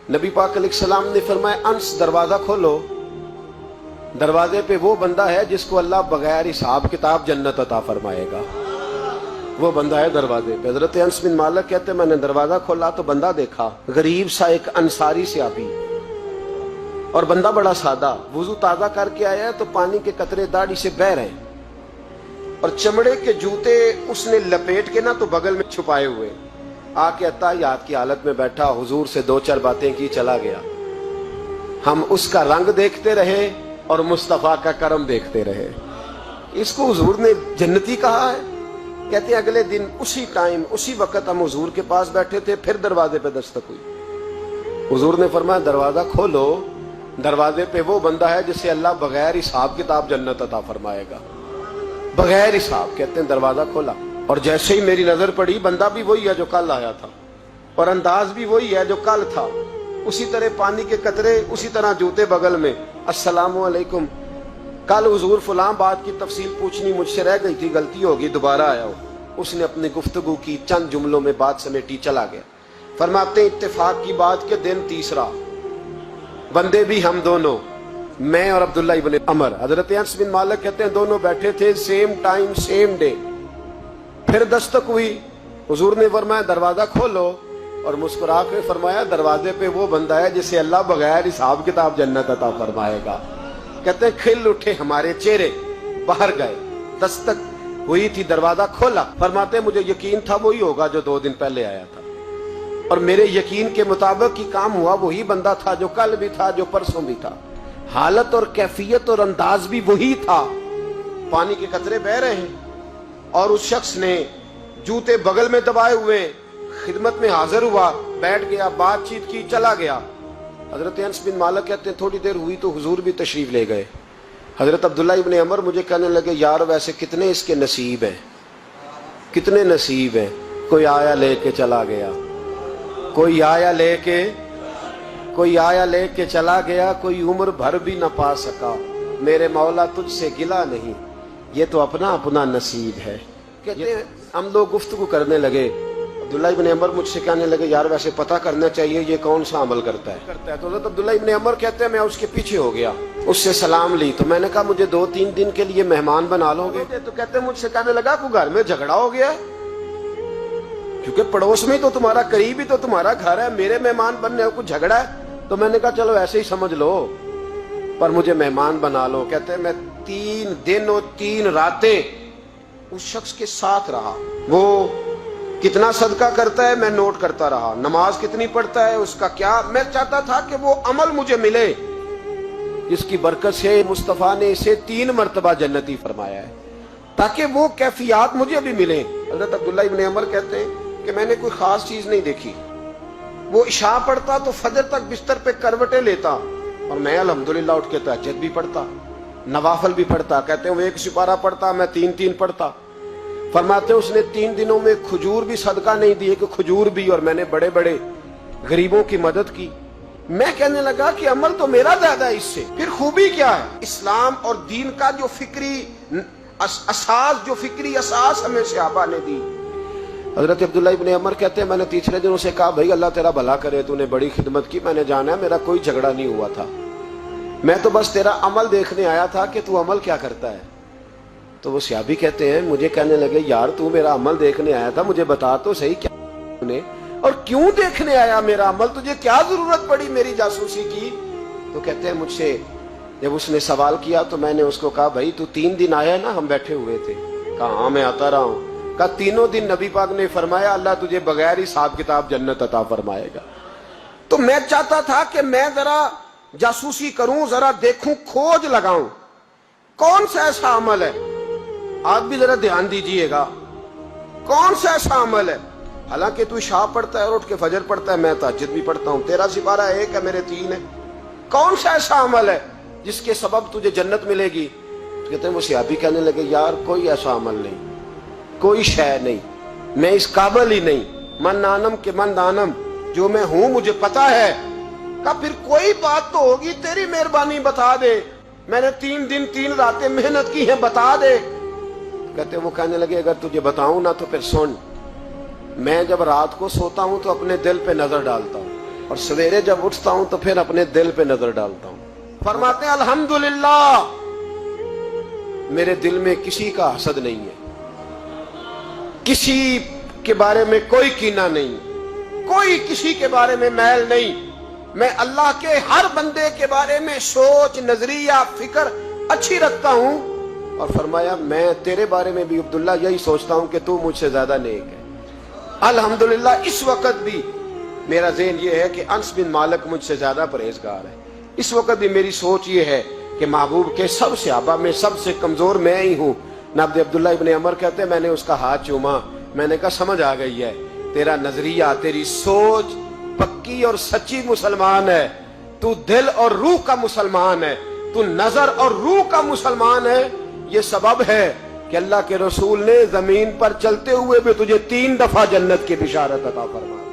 नबी पाक अलैहिस्सलाम ने फरमाया, अंस दरवाजा खोलो, दरवाजे पे वो बंदा है जिसको अल्लाह बगैर हिसाब किताब जन्नत अता फरमाएगा। वो बंदा है दरवाजे पे। हजरत अंस बिन मालिक कहते मैंने दरवाजा खोला तो बंदा देखा, गरीब सा एक अंसारी सहाबी, और बंदा बड़ा सादा, वुजू ताजा करके आया है तो पानी के कतरे दाढ़ी से बह रहे हैं, और चमड़े के जूते उसने लपेट के ना तो बगल में छुपाए हुए, आके अत्ताहियात की हालत में बैठा, हुजूर से दो चार बातें की, चला गया। हम उसका रंग देखते रहे और मुस्तफा का करम देखते रहे। इसको हुजूर ने जन्नती कहा है। कहते हैं अगले दिन उसी टाइम उसी वक्त हम हुजूर के पास बैठे थे, फिर दरवाजे पे दस्तक हुई। हुजूर ने फरमाया दरवाजा खोलो, दरवाजे पे वो बंदा है जिसे अल्लाह बगैर हिसाब किताब जन्नत अता फरमाएगा, बगैर हिसाब। कहते हैं दरवाजा खोला और जैसे ही मेरी नजर पड़ी, बंदा भी वही है जो कल आया था और अंदाज भी वही है जो कल था, उसी तरह पानी के कतरे, उसी तरह जूते बगल में। अस्सलामु अलैकुम, कल हुजूर फलां बात की तफसील पूछनी मुझसे रह गई थी, गलती होगी, दोबारा आया हो। उसने अपनी गुफ्तगू की, चंद जुमलों में बात समेटी, चला गया। फरमाते इत्तेफाक की बात के दिन तीसरा, बंदे भी हम दोनों, मैं और अब्दुल्ला इब्न अमर। हजरत अनस बिन मालिक कहते हैं दोनों बैठे थे, सेम टाइम सेम डे। फिर दस्तक हुई, हुजूर ने फरमाया दरवाजा खोलो, और मुस्कुरा के फरमाया दरवाजे पे वो बंदा है जिसे अल्लाह बगैर हिसाब किताब जन्नत अता फरमाएगा। कहते हैं खिल उठे हमारे चेहरे, बाहर गए, दस्तक हुई थी, दरवाजा खोला। फरमाते मुझे यकीन था वही होगा जो 2 दिन पहले आया था, और मेरे यकीन के मुताबिक ही काम हुआ, वही बंदा था जो कल भी था, जो परसों भी था। हालत और कैफियत और अंदाज भी वही था। पानी के कतरे बह रहे हैं और उस शख्स ने जूते बगल में दबाए हुए खिदमत में हाजिर हुआ, बैठ गया, बातचीत की, चला गया। हजरत अनस बिन मालिक कहते हैं थोड़ी देर हुई तो हुजूर भी तशरीफ ले गए। हजरत अब्दुल्ला इब्न अमर मुझे कहने लगे यार वैसे कितने इसके नसीब हैं, कितने नसीब हैं। कोई आया लेके चला गया, कोई आया लेके चला गया, कोई उम्र भर भी न पा सका। मेरे मौला तुझसे गिला नहीं, ये तो अपना अपना नसीब है। कहते हैं हम लोग गुफ्तगू करने लगे। अब्दुल्ला इब्न अमर मुझसे कहने लगे यार वैसे पता करना चाहिए ये कौन सा अमल करता है। तो अब्दुल्ला इब्न अमर कहते हैं मैं उसके पीछे हो गया, उससे सलाम ली। तो मैंने कहा मुझे 2-3 दिन के लिए मेहमान बना लोगे? तो कहते हैं मुझसे कहने लगा कोई घर में झगड़ा हो गया, क्योंकि पड़ोस में तो तुम्हारा, करीब ही तो तुम्हारा घर है, मेरे मेहमान बनने हो, कुछ झगड़ा है? तो मैंने कहा चलो ऐसे ही समझ लो, पर मुझे मेहमान बना लो। कहते हैं मैं 3 दिन और 3 रातें उस शख्स के साथ रहा। वो कितना सदका करता है मैं नोट करता रहा, नमाज कितनी पढ़ता है उसका क्या। मैं चाहता था कि वो अमल मुझे मिले जिसकी बरकत से मुस्तफा ने इसे 3 मरतबा जन्नती फरमाया है, ताकि वो कैफियत मुझे भी मिले। हजरत अब्दुल्ला इब्न अमर कहते हैं कि मैंने कोई खास चीज नहीं देखी। वो इशा पढ़ता तो फजर तक बिस्तर पे करवटें लेता, और मैं अल्हम्दुलिल्लाह उठ के तहज्जुद भी पढ़ता, नवाफल भी पढ़ता। कहते हैं वो 1 सिपारा पढ़ता, मैं 3-3 पढ़ता। फरमाते उसने 3 दिनों में खजूर भी सदका नहीं दिए कि खजूर भी, और मैंने बड़े बड़े गरीबों की मदद की। मैं कहने लगा कि अमल तो मेरा ज्यादा है इससे, फिर खूबी क्या है? इस्लाम और दीन का जो फिक्री असास हमें सहाबा ने दी। हजरत अब्दुल्ला इब्न अमर कहते हैं मैंने तीसरे दिन उसे कहा भाई अल्लाह तेरा भला करे, तूने बड़ी खिदमत की, मैंने जाना है मेरा कोई झगड़ा नहीं हुआ था, मैं तो बस तेरा अमल देखने आया था कि तू अमल क्या करता है। तो वो सहाबी कहते हैं मुझे कहने लगे यार तू मेरा अमल देखने आया था, मुझे बता तो सही क्या तूने, और क्यों देखने आया मेरा अमल, तुझे क्या जरूरत पड़ी मेरी जासूसी की? तो कहते हैं मुझसे जब उसने सवाल किया तो मैंने उसको कहा भाई तू 3 दिन आया ना, हम बैठे हुए थे। कहा हाँ मैं आता रहा हूँ। कहा 3 दिन नबी पाक ने फरमाया अल्लाह तुझे बगैर हिसाब किताब जन्नत अता फरमाएगा। तो मैं चाहता था कि मैं जरा जासूसी करूं, जरा देखूं, खोज लगाऊं कौन सा ऐसा अमल है। आप भी जरा ध्यान दीजिएगा कौन सा ऐसा अमल है। हालांकि तू इशा पढ़ता है और उठ के फजर पढ़ता है, मैं तहज्जुद भी पढ़ता हूं, तेरा सिपारा 1 है मेरे 3 है, कौन सा ऐसा अमल है जिसके सबब तुझे जन्नत मिलेगी? तो कहते हैं वो सहाबी कहने लगे यार कोई ऐसा अमल नहीं, कोई शय नहीं, मैं इस काबिल ही नहीं, मन आनम के मन दानम, जो मैं हूं मुझे पता है। का फिर कोई बात तो होगी, तेरी मेहरबानी बता दे, मैंने 3 दिन 3 रातें मेहनत की है, बता दे। कहते वो कहने लगे अगर तुझे बताऊं ना तो फिर सुन, मैं जब रात को सोता हूं तो अपने दिल पे नजर डालता हूं, اور سویرے جب اٹھتا ہوں تو پھر اپنے دل پہ نظر ڈالتا ہوں. فرماتے ہیں الحمدللہ میرے دل میں کسی کا حسد نہیں ہے, کسی کے بارے میں کوئی کینہ نہیں, کوئی کسی کے بارے میں میل نہیں. میں اللہ کے ہر بندے کے بارے میں سوچ, نظریہ, فکر اچھی رکھتا ہوں. اور فرمایا میں تیرے بارے میں بھی عبداللہ یہی سوچتا ہوں کہ تو مجھ سے زیادہ نیک ہے. الحمدللہ اس وقت بھی میرا ذہن یہ ہے کہ انس بن مالک مجھ سے زیادہ پرہیزگار ہے. اس وقت بھی میری سوچ یہ ہے کہ محبوب کے سب صحابہ میں سب سے کمزور میں ہی ہوں. نابد عبداللہ ابن عمر کہتے ہیں میں نے اس کا ہاتھ چوما, میں نے کہا سمجھ آ گئی ہے, تیرا نظریہ, تیری سوچ پکی اور سچی مسلمان ہے, تو دل اور روح کا مسلمان ہے, تو نظر اور روح کا مسلمان ہے. یہ سبب ہے کہ اللہ کے رسول نے زمین پر چلتے ہوئے بھی تجھے 3 دفعہ جنت کی بشارت عطا فرمائی.